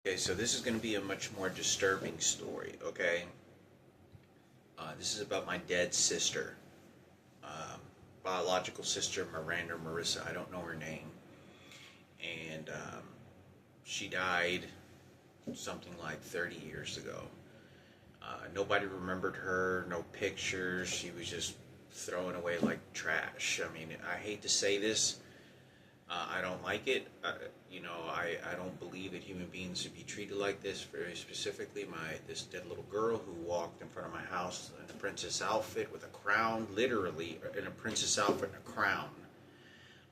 Okay, so this is going to be a much more disturbing story, okay? This is about my dead sister, um, biological sister, Miranda Marissa. I don't know her name. And she died something like 30 years ago. Nobody remembered her, no pictures. She was just thrown away like trash. I mean, I hate to say this, I don't like it. I don't believe that human beings should be treated like this. Very specifically, this dead little girl who walked in front of my house in a princess outfit with a crown, literally in a princess outfit and a crown,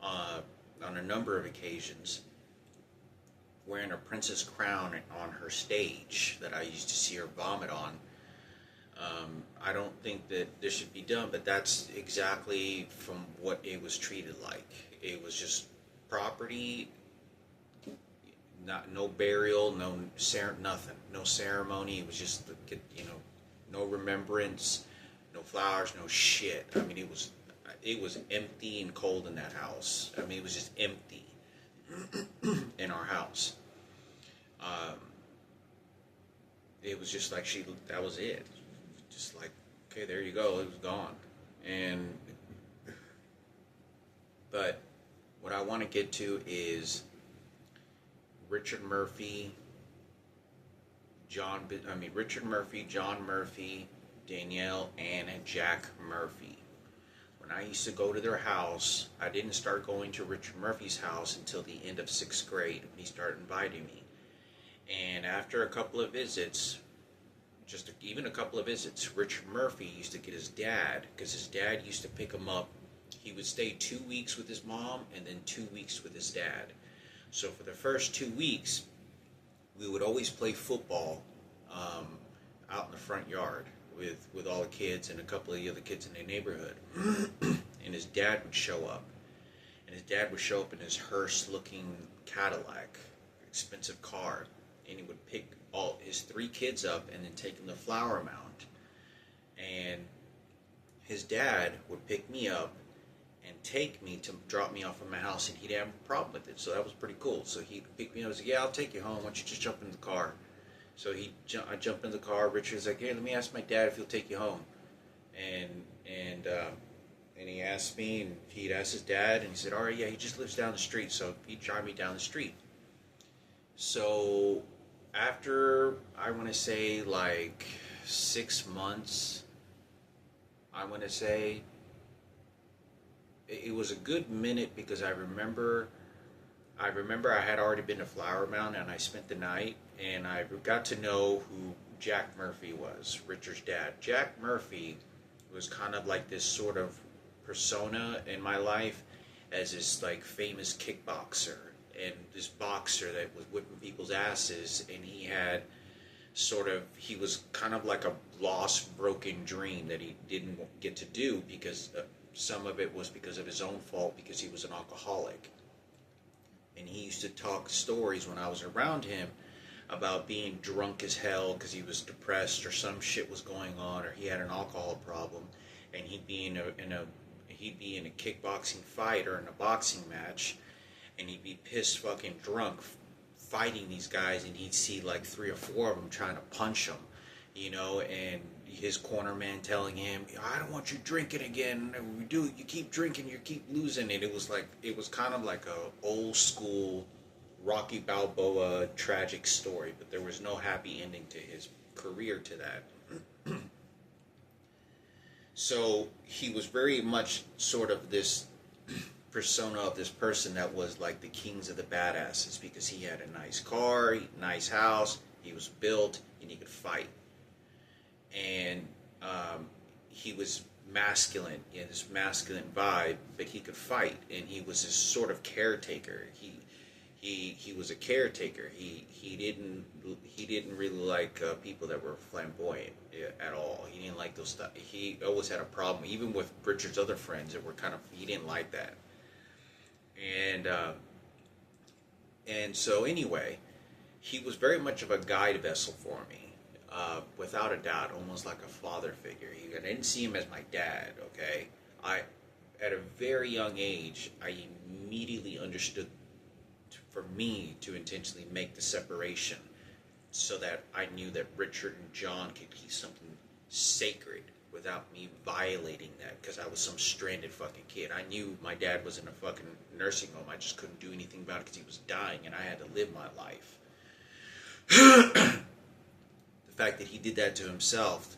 uh, on a number of occasions, wearing a princess crown on her stage that I used to see her vomit on. I don't think that this should be done, but that's exactly from what it was treated like. It was just property, not no burial, nothing, no ceremony. It was just no remembrance, no flowers, no shit. I mean, it was empty and cold in that house. I mean, it was just empty in our house. Um, it was just like that was it. Just like, okay, there you go. It was gone. And but what I want to get to is Richard Murphy, John Murphy, Danielle, Ann, and Jack Murphy. When I used to go to their house, I didn't start going to Richard Murphy's house until the end of 6th grade when he started inviting me. And after a couple of visits, even a couple of visits, Richard Murphy used to get his dad, because his dad used to pick him up. He would stay 2 weeks with his mom and then 2 weeks with his dad. So for the first 2 weeks, we would always play football out in the front yard with all the kids and a couple of the other kids in the neighborhood. And his dad would show up. And his dad would show up in his hearse-looking Cadillac, expensive car. And he would pick all his 3 kids up and then take them to Flower Mound. And his dad would pick me up and take me to drop me off at my house, and he'd have a problem with it. So that was pretty cool. So he'd pick me up and say, "Yeah, I'll take you home. Why don't you just jump in the car?" So I jumped in the car. Richard's like, "Hey, let me ask my dad if he'll take you home." And he asked me, and he'd ask his dad, and he said, "All right, yeah, he just lives down the street." So he'd drive me down the street. So after, I want to say, like 6 months, I want to say, it was a good minute, because I remember I had already been to Flower Mound, and I spent the night, and I got to know who Jack Murphy was, Richard's dad. Jack Murphy was kind of like this sort of persona in my life as this like famous kickboxer, and this boxer that was whipping people's asses, and he was kind of like a lost, broken dream that he didn't get to do, because some of it was because of his own fault, because he was an alcoholic. And he used to talk stories when I was around him about being drunk as hell because he was depressed or some shit was going on, or he had an alcohol problem, and he'd be in a kickboxing fight or in a boxing match, and he'd be pissed fucking drunk fighting these guys, and he'd see like 3 or 4 of them trying to punch him, and his corner man telling him, "I don't want you drinking again. You keep drinking, you keep losing." And it was kind of like a old school Rocky Balboa tragic story, but there was no happy ending to his career to that. So he was very much sort of this persona of this person that was like the kings of the badasses, because he had a nice car, nice house, he was built, and he could fight. And he was masculine, he had this masculine vibe, but he could fight, and he was this sort of caretaker. He was a caretaker. He didn't really like people that were flamboyant at all. He didn't like those stuff. He always had a problem, even with Richard's other friends that were he didn't like that. And so anyway, he was very much of a guide vessel for me. Without a doubt, almost like a father figure. I didn't see him as my dad, okay? At a very young age, I immediately understood for me to intentionally make the separation so that I knew that Richard and John could keep something sacred without me violating that, because I was some stranded fucking kid. I knew my dad was in a fucking nursing home. I just couldn't do anything about it because he was dying and I had to live my life. The fact that he did that to himself,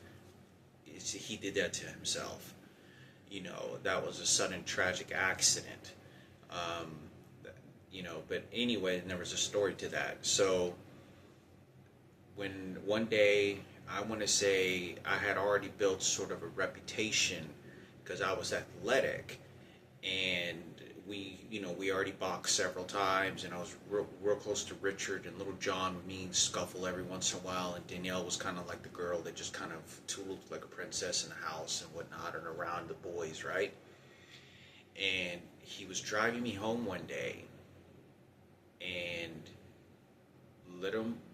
he did that to himself. You know, that was a sudden tragic accident. You know, but anyway, there was a story to that. So when one day, I want to say I had already built sort of a reputation because I was athletic, and we already boxed several times, and I was real close to Richard, and little John with me scuffle every once in a while, and Danielle was kind of like the girl that just kind of tooled like a princess in the house and whatnot, and around the boys, right? And he was driving me home one day, and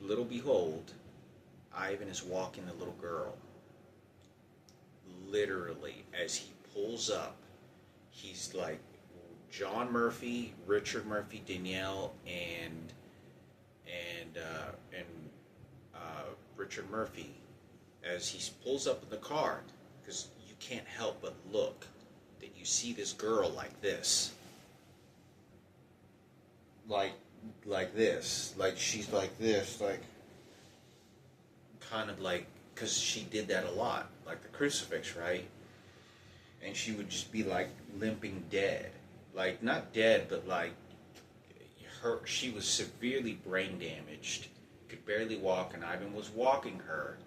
little behold, Ivan is walking the little girl. Literally, as he pulls up, he's like John Murphy, Richard Murphy, Danielle, and Richard Murphy. As he pulls up in the car, because you can't help but look, that you see this girl like this, like this, like she's like this, like kind of like, because she did that a lot, like the crucifix, right? And she would just be like limping dead, like not dead, but like she was severely brain damaged, could barely walk, and Ivan was walking her,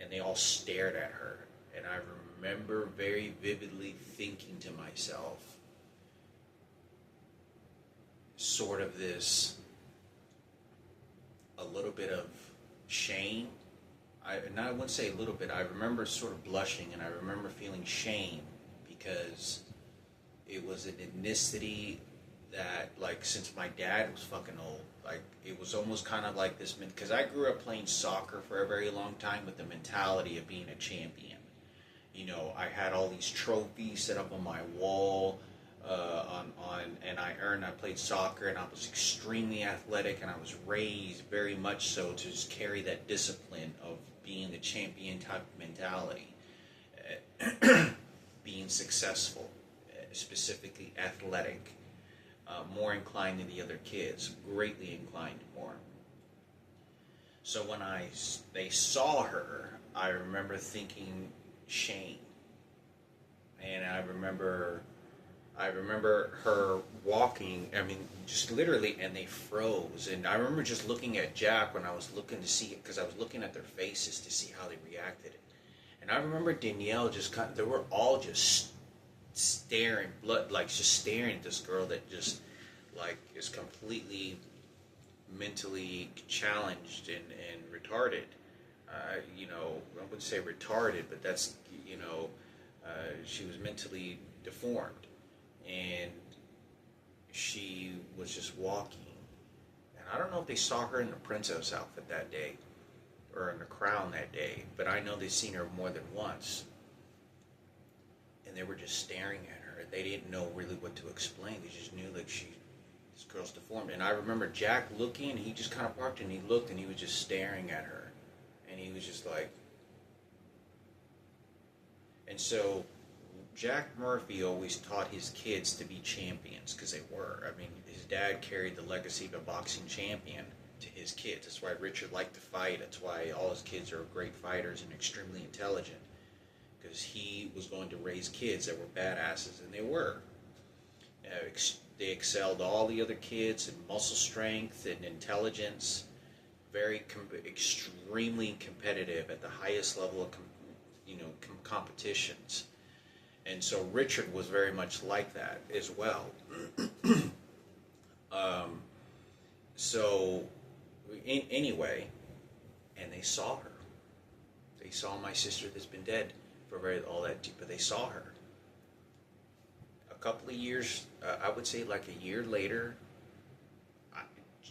and they all stared at her. And I remember very vividly thinking to myself, sort of this, a little bit of shame. I wouldn't say a little bit. I remember sort of blushing, and I remember feeling shame because it was an ethnicity that, like, since my dad was fucking old, like, it was almost kind of like this, because I grew up playing soccer for a very long time with the mentality of being a champion. You know, I had all these trophies set up on my wall, and I played soccer, and I was extremely athletic, and I was raised very much so to just carry that discipline of being the champion type of mentality, being successful, specifically athletic, more inclined than the other kids, greatly inclined more. So when they saw her, I remember thinking shame, and I remember her walking, I mean, just literally, and they froze. And I remember just looking at Jack when I was looking to see it, because I was looking at their faces to see how they reacted. And I remember Danielle they were all just staring, just staring at this girl that just, like, is completely mentally challenged and retarded. I wouldn't say retarded, but that's, she was mentally deformed. And she was just walking. And I don't know if they saw her in the princess outfit that day, or in the crown that day, but I know they've seen her more than once. And they were just staring at her. They didn't know really what to explain. They just knew that this girl's deformed. And I remember Jack looking, and he just kind of parked, and he looked, and he was just staring at her. And he was just like... And so Jack Murphy always taught his kids to be champions, because they were. I mean, his dad carried the legacy of a boxing champion to his kids. That's why Richard liked to fight. That's why all his kids are great fighters and extremely intelligent, because he was going to raise kids that were badasses, and they were. They excelled all the other kids in muscle strength and intelligence, extremely competitive at the highest level of competitions. And so Richard was very much like that as well. Anyway, and they saw her. They saw my sister that's been dead for but they saw her. A couple of years, I would say like a year later,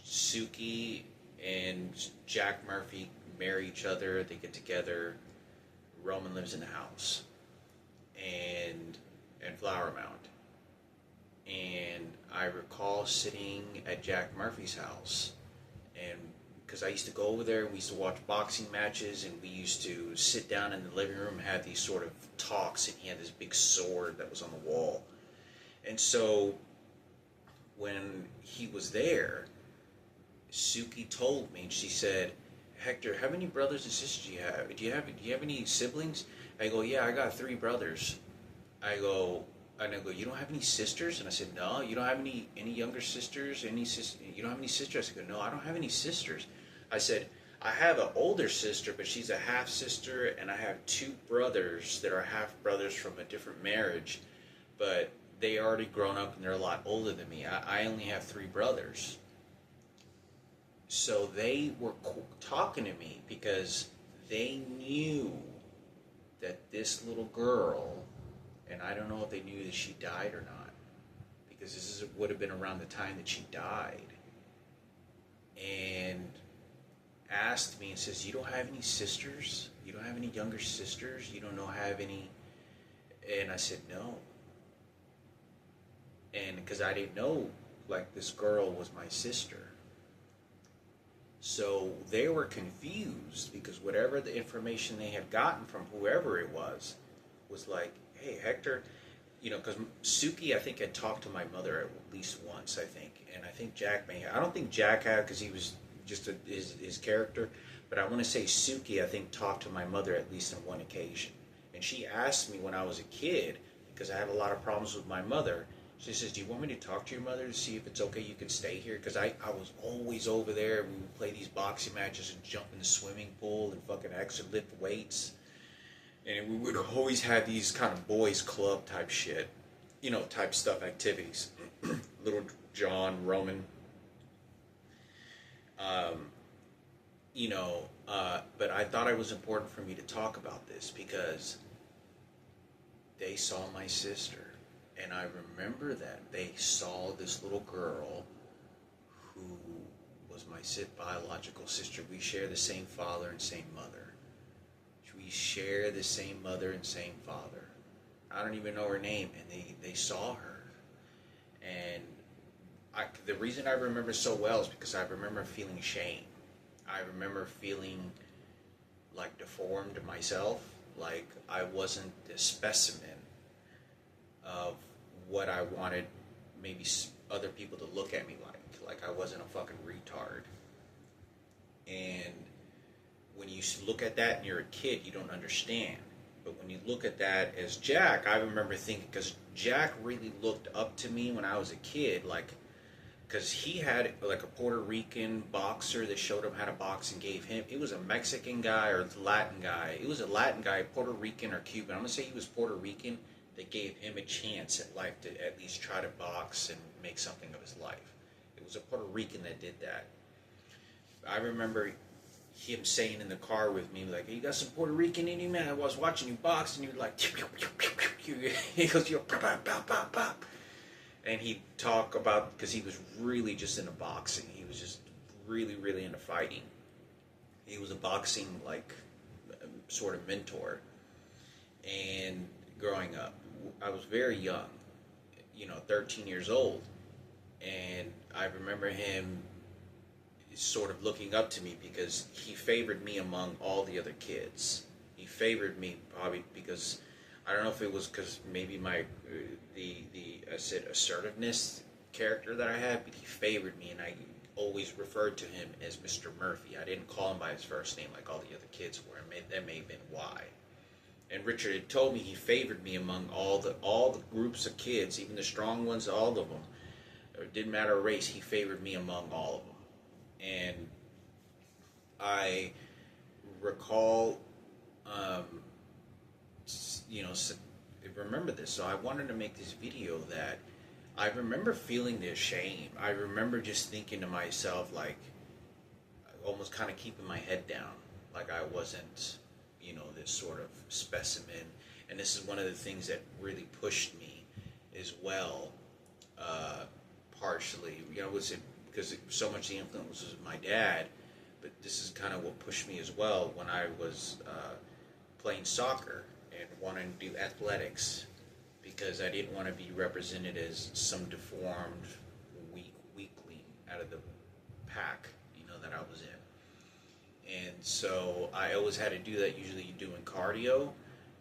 Suki and Jack Murphy marry each other. They get together. Roman lives in the house. And Flower Mound. And I recall sitting at Jack Murphy's house, and because I used to go over there and we used to watch boxing matches, and we used to sit down in the living room and have these sort of talks, and he had this big sword that was on the wall. And so when he was there, Suki told me, and she said, Hector, how many brothers and sisters do you have? Do you have any siblings? I go, yeah, I got 3 brothers. I go, you don't have any sisters? And I said, no, you don't have any younger sisters? You don't have any sisters? I said, no, I don't have any sisters. I said, I have an older sister, but she's a half sister, and I have 2 brothers that are half brothers from a different marriage, but they already grown up and they're a lot older than me. I only have 3 brothers. So they were talking to me because they knew that this little girl, and I don't know if they knew that she died or not, because would have been around the time that she died, and asked me and says, you don't have any sisters? You don't have any younger sisters? You don't have any? And I said, no. And because I didn't know, like, this girl was my sister. So they were confused because whatever the information they had gotten from whoever it was like, hey, Hector, because Suki, I think, had talked to my mother at least once, I think. And I think Jack may have. I don't think Jack had, because he was just his character. But I want to say Suki, I think, talked to my mother at least on one occasion. And she asked me when I was a kid, because I had a lot of problems with my mother, she says, do you want me to talk to your mother to see if it's okay you can stay here? Because I was always over there. We would play these boxing matches and jump in the swimming pool and fucking extra lift weights. And we would always have these kind of boys club type shit, type stuff, activities. Little John, Roman. But I thought it was important for me to talk about this because they saw my sister. And I remember that they saw this little girl who was my biological sister. We share the same father and same mother. We share the same mother and same father. I don't even know her name, and they saw her. And the reason I remember so well is because I remember feeling shame. I remember feeling like deformed myself, like I wasn't the specimen of what I wanted maybe other people to look at me like I wasn't a fucking retard. And when you look at that and you're a kid, you don't understand. But when you look at that as Jack, I remember thinking, because Jack really looked up to me when I was a kid, like, because he had like a Puerto Rican boxer that showed him how to box and gave him, it was a Mexican guy or Latin guy. It was a Latin guy, Puerto Rican or Cuban. I'm going to say he was Puerto Rican. That gave him a chance at life to at least try to box and make something of his life. It was a Puerto Rican that did that. I remember him saying in the car with me, like, hey, you got some Puerto Rican in you, man? I was watching you box, and you were like, he goes, you're pop, pop, pop, pop. And he'd talk about, because he was really just into boxing. He was just really, really into fighting. He was a boxing, like, sort of mentor. And growing up, I was very young, 13 years old, and I remember him sort of looking up to me because he favored me among all the other kids. He favored me probably because, I don't know if it was because maybe my, I said assertiveness character that I had, but he favored me, and I always referred to him as Mr. Murphy. I didn't call him by his first name like all the other kids were, and that may have been why. And Richard had told me he favored me among all the groups of kids, even the strong ones, all of them. It didn't matter race, he favored me among all of them. And I recall, remember this. So I wanted to make this video that I remember feeling this shame. I remember just thinking to myself, like, almost kind of keeping my head down, like I wasn't, this sort of specimen. And this is one of the things that really pushed me as well, partially, was it because so much the influence was my dad, but this is kind of what pushed me as well when I was playing soccer and wanting to do athletics, because I didn't want to be represented as some deformed weakling out of the pack, that I was in. So I always had to do that, usually doing cardio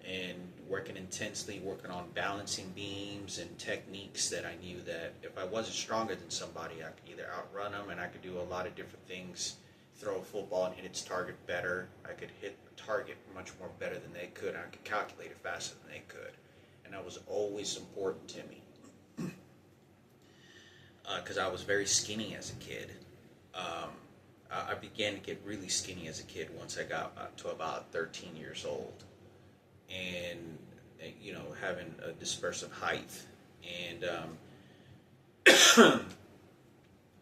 and working intensely, working on balancing beams and techniques that I knew that if I wasn't stronger than somebody, I could either outrun them, and I could do a lot of different things, throw a football and hit its target better. I could hit the target much more better than they could. I could calculate it faster than they could. And that was always important to me. Because I was very skinny as a kid. I began to get really skinny as a kid once I got to about 13 years old. And, having a dispersive height. And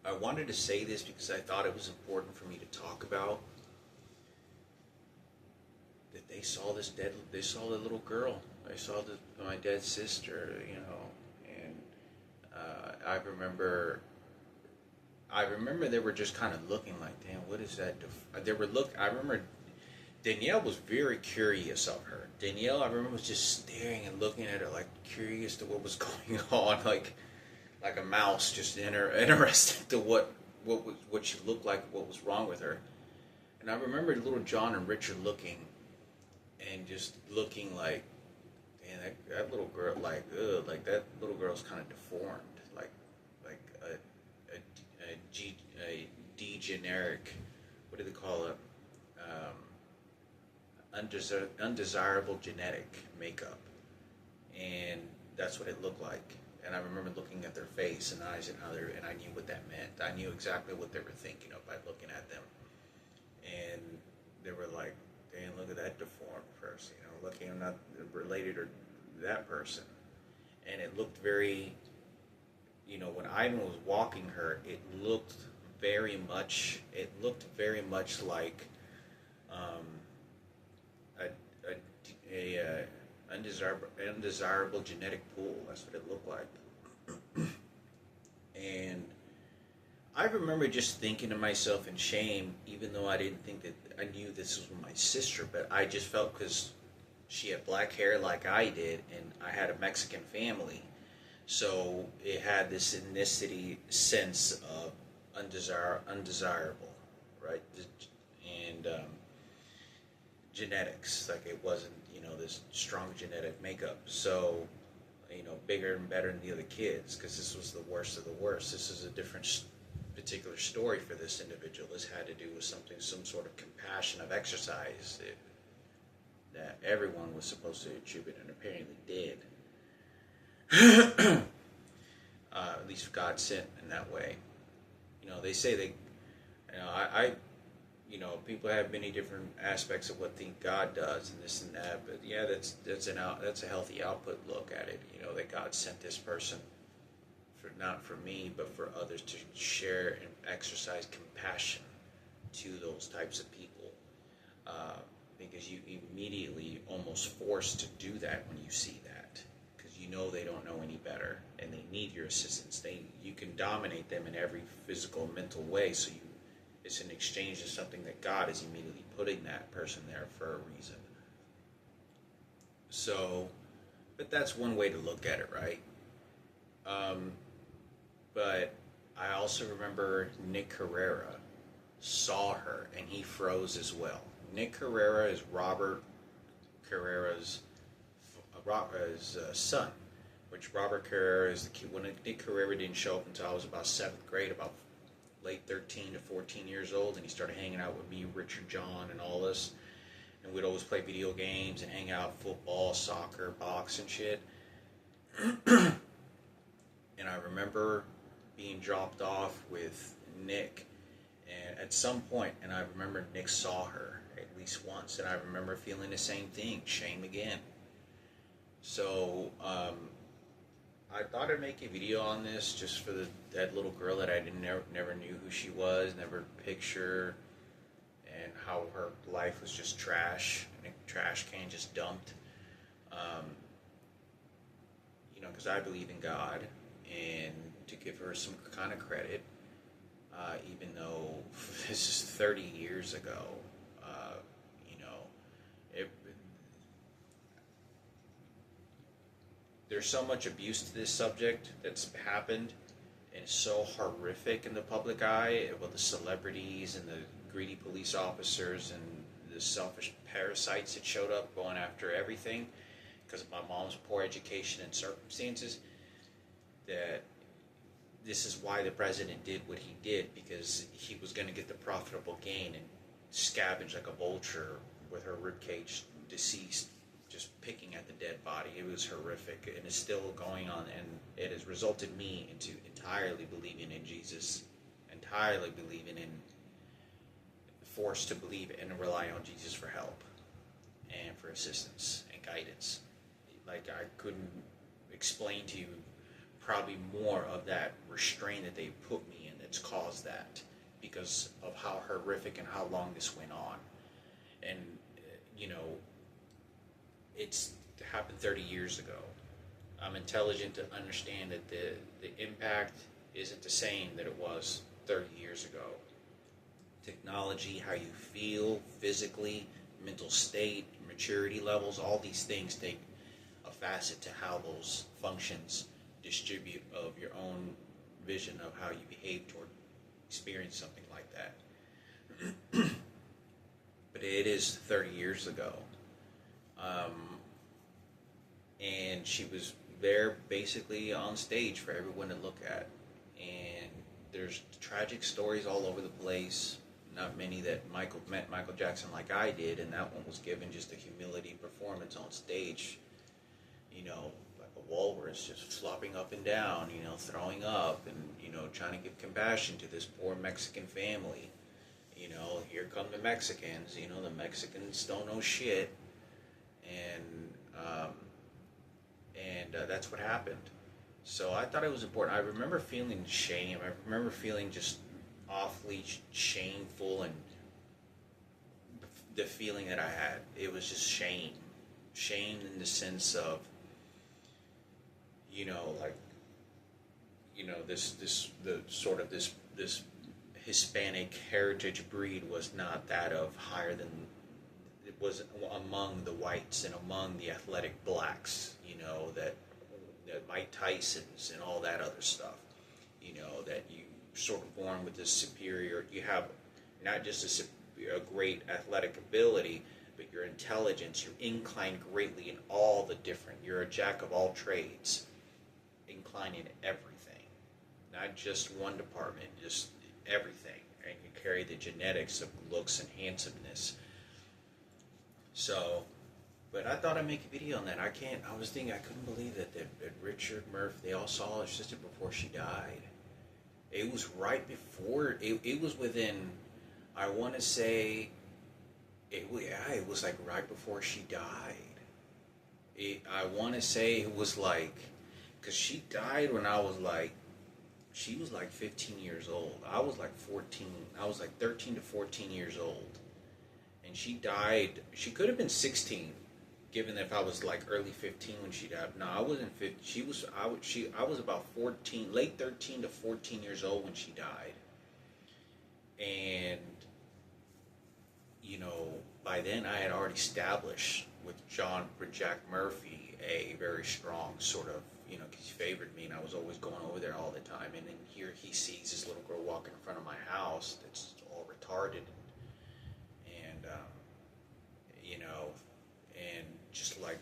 I wanted to say this because I thought it was important for me to talk about. That they saw the little girl. They saw my dead sister, and I remember they were just kind of looking like, damn, what is that? I remember Danielle was very curious of her. Danielle, I remember, was just staring and looking at her, like, curious to what was going on, like a mouse, just interested to what she looked like, what was wrong with her. And I remember little John and Richard looking, and just looking like, man, that little girl, like, ugh, like that little girl's kind of deformed, like a degeneric, what do they call it? Undesirable genetic makeup, and that's what it looked like. And I remember looking at their face and eyes and I knew what that meant. I knew exactly what they were thinking of by looking at them. And they were like, "Damn, look at that deformed person. Looking, I'm not related to that person." And it looked very, when Ivan was walking her, it looked very much like a undesirable genetic pool. That's what it looked like. And I remember just thinking to myself in shame, even though I didn't think that I knew this was my sister, but I just felt, because she had black hair like I did, and I had a Mexican family, so it had this ethnicity sense of undesirable, right? And genetics, like it wasn't, this strong genetic makeup. So, bigger and better than the other kids, because this was the worst of the worst. This is a different particular story for this individual. This had to do with some sort of compassion of exercise that everyone was supposed to attribute, and apparently did. At least God sent in that way. They say people have many different aspects of what think God does and this and that, but yeah, that's a healthy output look at it. That God sent this person not for me, but for others, to share and exercise compassion to those types of people, because you immediately almost forced to do that when you see that, because they don't know any better and they need your assistance. You can dominate them in every physical and mental way, so it's an exchange of something that God is immediately putting that person there for a reason. So, but that's one way to look at it, right? But I also remember Nick Herrera saw her, and he froze as well. Nick Herrera is Robert Carrera's son, which Robert Carrera is the kid. When Nick Herrera didn't show up until I was about 7th grade, about late 13 to 14 years old, and he started hanging out with me, Richard, John, and all this. And we'd always play video games and hang out, football, soccer, box, and shit. And I remember being dropped off with Nick, and at some point, and I remember Nick saw her at least once, and I remember feeling the same thing, shame again. So, I thought I'd make a video on this just for that little girl that I never knew who she was, never picture, and how her life was just trash, and a trash can just dumped. Because I believe in God, and to give her some kind of credit, even though this is 30 years ago, there's so much abuse to this subject that's happened, and it's so horrific in the public eye with the celebrities and the greedy police officers and selfish parasites that showed up going after everything because of my mom's poor education and circumstances, that this is why the president did what he did, because he was going to get the profitable gain and scavenge like a vulture with her ribcage deceased, just picking at the dead body. It was horrific, and it's still going on, and it has resulted me into entirely believing in Jesus, entirely believing in, forced to believe and rely on Jesus for help and for assistance and guidance. Like, I couldn't explain to you probably more of that restraint that they put me in that's caused that, because of how horrific and how long this went on. And you know, it's happened 30 years ago. I'm intelligent to understand that the impact isn't the same that it was 30 years ago. Technology, how you feel physically, mental state, maturity levels, all these things take a facet to how those functions distribute of your own vision of how you behave toward experience something like that. But it is 30 years ago. And she was there basically on stage for everyone to look at. And there's tragic stories all over the place. Not many that met Michael Jackson like I did, and that one was given just a humility performance on stage. You know, like a walrus just flopping up and down, you know, throwing up, and, you know, trying to give compassion to this poor Mexican family. You know, here come the Mexicans, you know, the Mexicans don't know shit. And that's what happened. So I thought it was important. I remember feeling shame. I remember feeling just awfully shameful, and the feeling that I had, it was just shame. Shame in the sense of, you know, like, you know, this Hispanic heritage breed was not that of higher than, it was among the whites and among the athletic blacks, you know, that Mike Tyson's and all that other stuff, you know, that you sort of born with this superior, you have not just a great athletic ability, but your intelligence, you're inclined greatly in all the different, you're a jack of all trades, inclined in everything, not just one department, just everything, and you carry the genetics of looks and handsomeness. So, but I thought I'd make a video on that. I was thinking, I couldn't believe that Richard Murphy, they all saw her sister before she died. It was right before, it was within, I want to say, it was like right before she died. I want to say it was like, because she died when I was like, she was like 15 years old. I was like 14. I was like 13 to 14 years old. And she died, she could have been 16, given that if I was like early 15 when she died. No, I wasn't 15. I was about 14, late 13 to 14 years old when she died. And, you know, by then I had already established with Jack Murphy a very strong sort of, you know, because he favored me and I was always going over there all the time. And then here he sees this little girl walking in front of my house that's all retarded. And you know, and just like,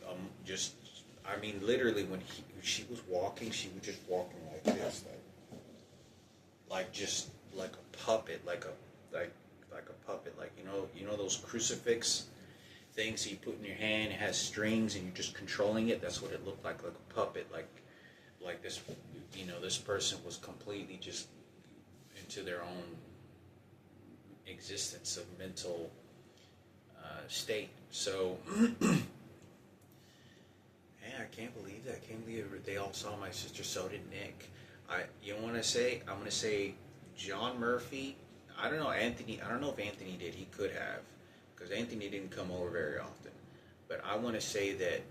I mean, literally when she was walking, she was just walking like this, like just like a puppet, like a puppet, like, you know those crucifix things that you put in your hand, it has strings and you're just controlling it. That's what it looked like a puppet, like this, you know, this person was completely just into their own existence of mental state. So yeah, I can't believe that. I can't believe they all saw my sister. So did Nick. You want to say? I'm gonna say John Murphy. I don't know Anthony. I don't know if Anthony did. He could have, because Anthony didn't come over very often. But I want to say that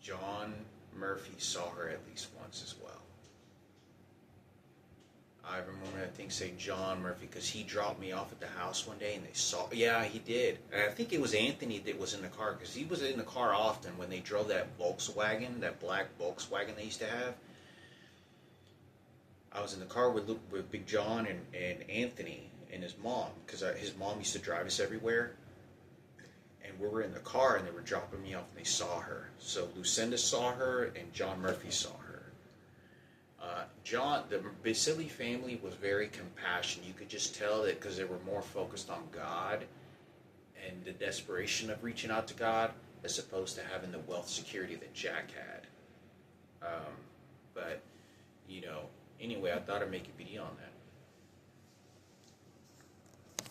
John Murphy saw her at least once as well. I remember, I think, say John Murphy, because he dropped me off at the house one day and they saw, yeah, he did. And I think it was Anthony that was in the car, because he was in the car often when they drove that Volkswagen, that black Volkswagen they used to have. I was in the car with Big John and Anthony, and his mom, because his mom used to drive us everywhere, and we were in the car and they were dropping me off and they saw her. So Lucinda saw her and John Murphy saw her. The Basili family was very compassionate. You could just tell that because they were more focused on God and the desperation of reaching out to God as opposed to having the wealth security that Jack had. But, anyway, I thought I'd make a video on that.